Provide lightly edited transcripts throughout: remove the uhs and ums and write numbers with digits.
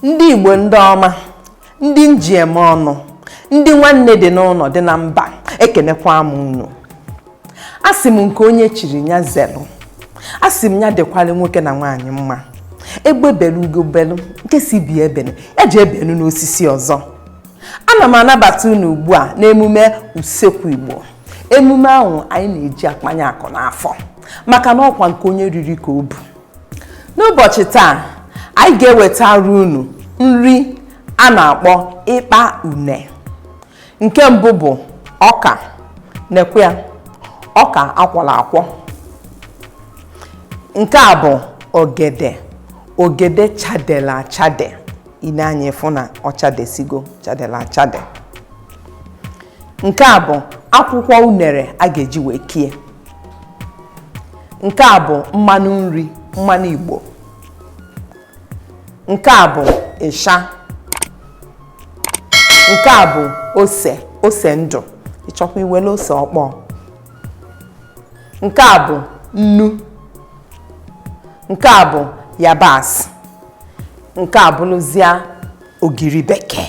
Ndị Igbo ndị ọma, ndị njem ọnụ, ndị nwanne dị n'ụlọ dị na mba, ekenekwa m unu. Asị m nke onye chiri ya zelu. Asị m ya dịkwala nwoke na nwaanyị mma. Egbe belu ugo belu, nke si bi ebene, ya ji ebenu n'osisi ọzọ. Ana m anabata unu ugbu a n'emume usekwu Igbo. Emume ahụ anyị na-eji akpanye akụ n'afọ, maka na ọkwa nke onye riri ka o bu. N'ụbọchị taa, anyị ga-ewetara unu nri a na-akpọ ịkpa une. Nke mbụ bụ ọka, nekwe ya, ọka akwọrọ akwọ. Nke a bụ ogede, ogede chadela achade. Ine anya ịfụ na ọ chadesigo, chadela achade. Nke a bụ akwụkwọ unere a ga-eji wee kie. Nke a bụ mmanụ nri, mmanụ Igbo. Nke a bụ ịsha. Nke a bụ ose, ose ndụ. Ịchọkwa iwele ose ọkpọọ. Nke a bụ nnu. Nke a bụ yabasị. Nke a bụrụzia ogiri bekee.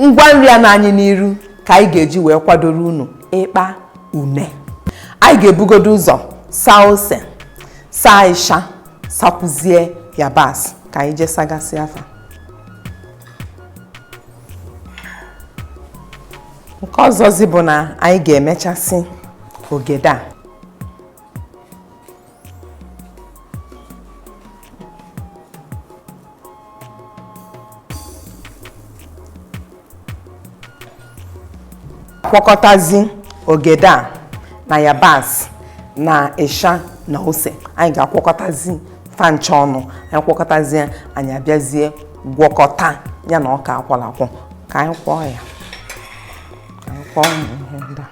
Ngwa nri a na-anyị n'iru ka anyị ga-eji wee kwadoro unu ịkpa une. Anyị ga-ebugodo ụzọ saa ose, saa ịsha, sakwuzie yabasị ka anyị jee sagasị afa. Nke ọzọzi bụ na anyị ga-emechasị ogede a. Kwọkọtazi ogede a na yabasị na ịsha na ose. Anyị ga-akwọkọtazi fancha ọnụ. Anyị kwọkọtazie, anyị abịazie gwọkọta ya na ọka akwọrọ akwọ. Ka anyị kwọọ ya. Anyị kwọọ ihe ndị a.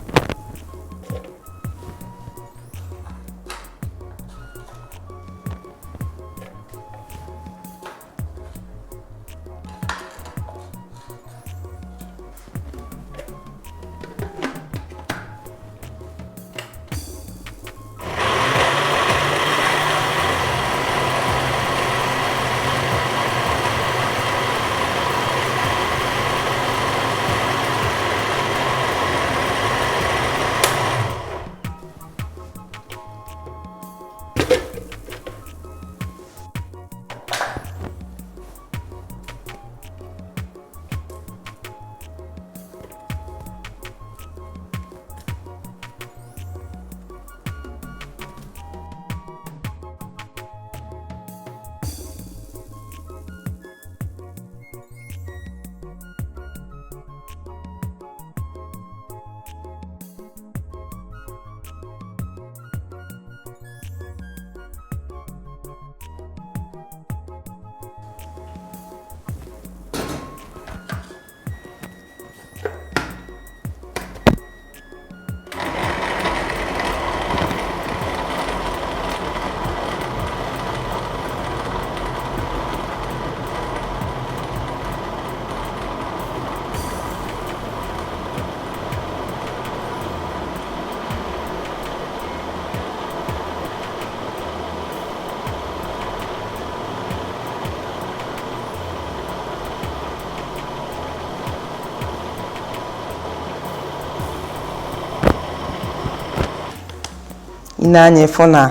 Ine anya ịfụ na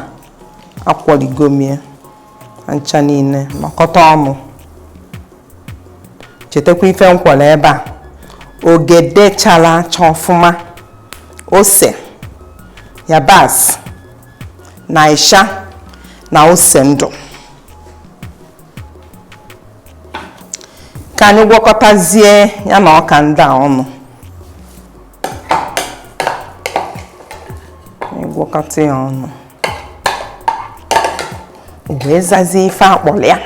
akwọligomie ncha niile nọkọta ọnụ. Chetakwa ife nkwọrọ ebe a. Ogede chara acha ọfụma, ose, yabasị na ịsha na ose ndụ. Ka anyị gwọkọtazie ya na ọka ndị a ọnụ. Gwọkọta ya ọnụ. O wee zazie ife akpọrọ ya.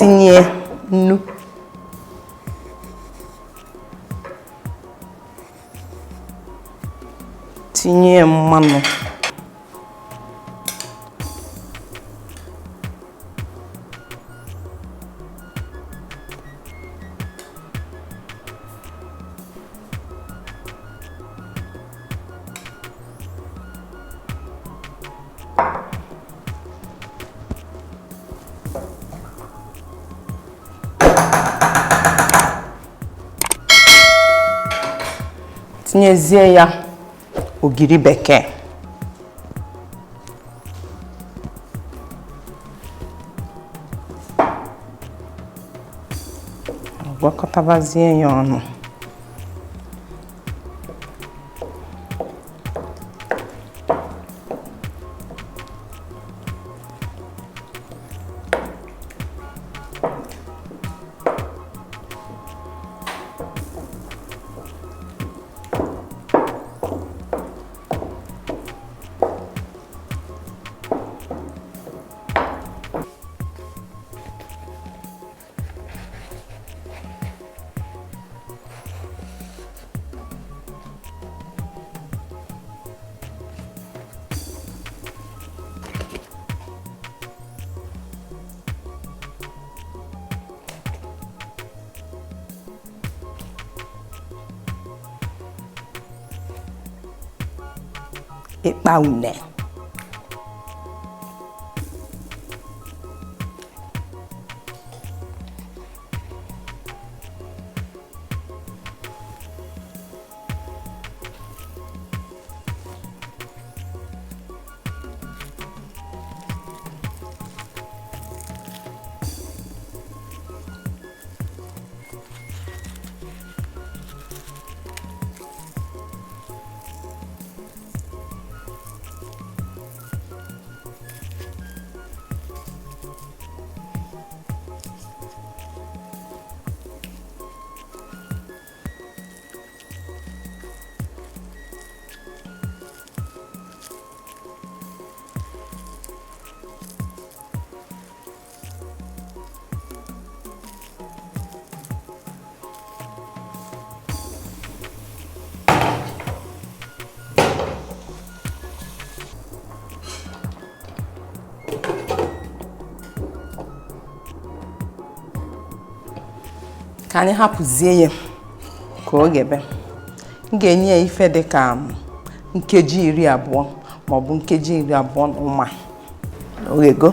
tinye nnu, tinye mmanụ, tinyezie ya ogiri bekee, gwakọtabazie ya ọnụ. Ịkpa une, ka anyị hapụzie ya ka ọ gebe. M ga-enye ya ife dị ka nkeji 20 maọbụ nkeji 21. Oghego.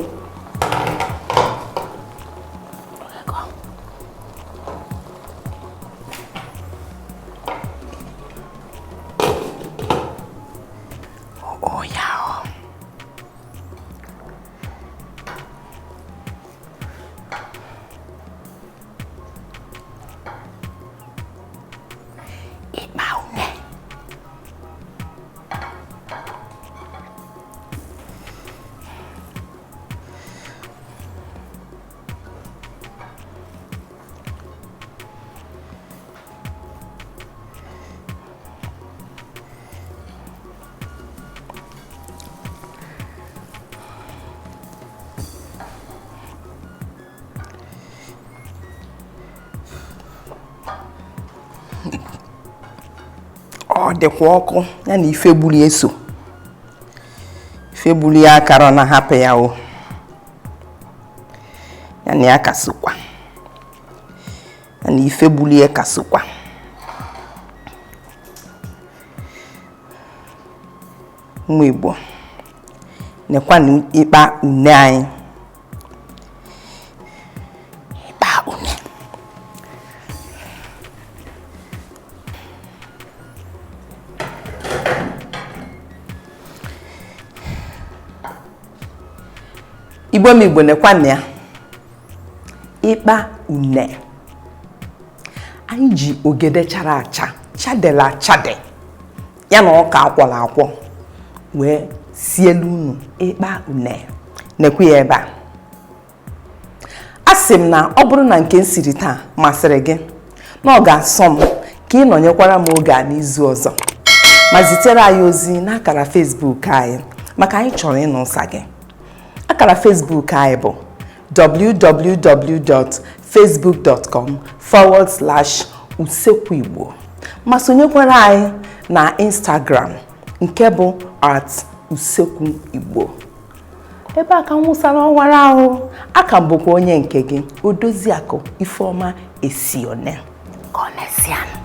Ọ dịkwa ọkụ ya na ife gbuli eso. Ife gbuli ya akara na hapụ ya o. Ya na ya kasokwa. Ya na ife gbuli ya kasokwa. Ụmụ Igbo, nekwa na ịkpa une anyị. Ịkpa une. Igbo m Igbo nekwa na ya. Ịkpa une. Anyị ji ogede chara acha, chadela chade. Ya na ọka akwọla akwọ wee sielu unu ịkpa une. Nekwa ya ebe a. Asị m na ọ bụrụ na nke nsiri taa masịrị gị, na ọ ga-asọ m ka ị nọnyekwara m oge a n'izu ọzọ. Ma zitere anyị ozi n'akara Facebook anyị maka anyị chọrọ ịnụ ụsa gị. Akara Facebook anyị bụ www.facebook.com/usekwu-igbo ma sonyekwara anyị na Instagram nke bụ @usekwu-igbo. Ebe a ka m wụsara ọwara ahụ, aka m bụkwa onye nke gị, Odoziakụ Ifeoma Esione. Ka ọ na-esi anụ.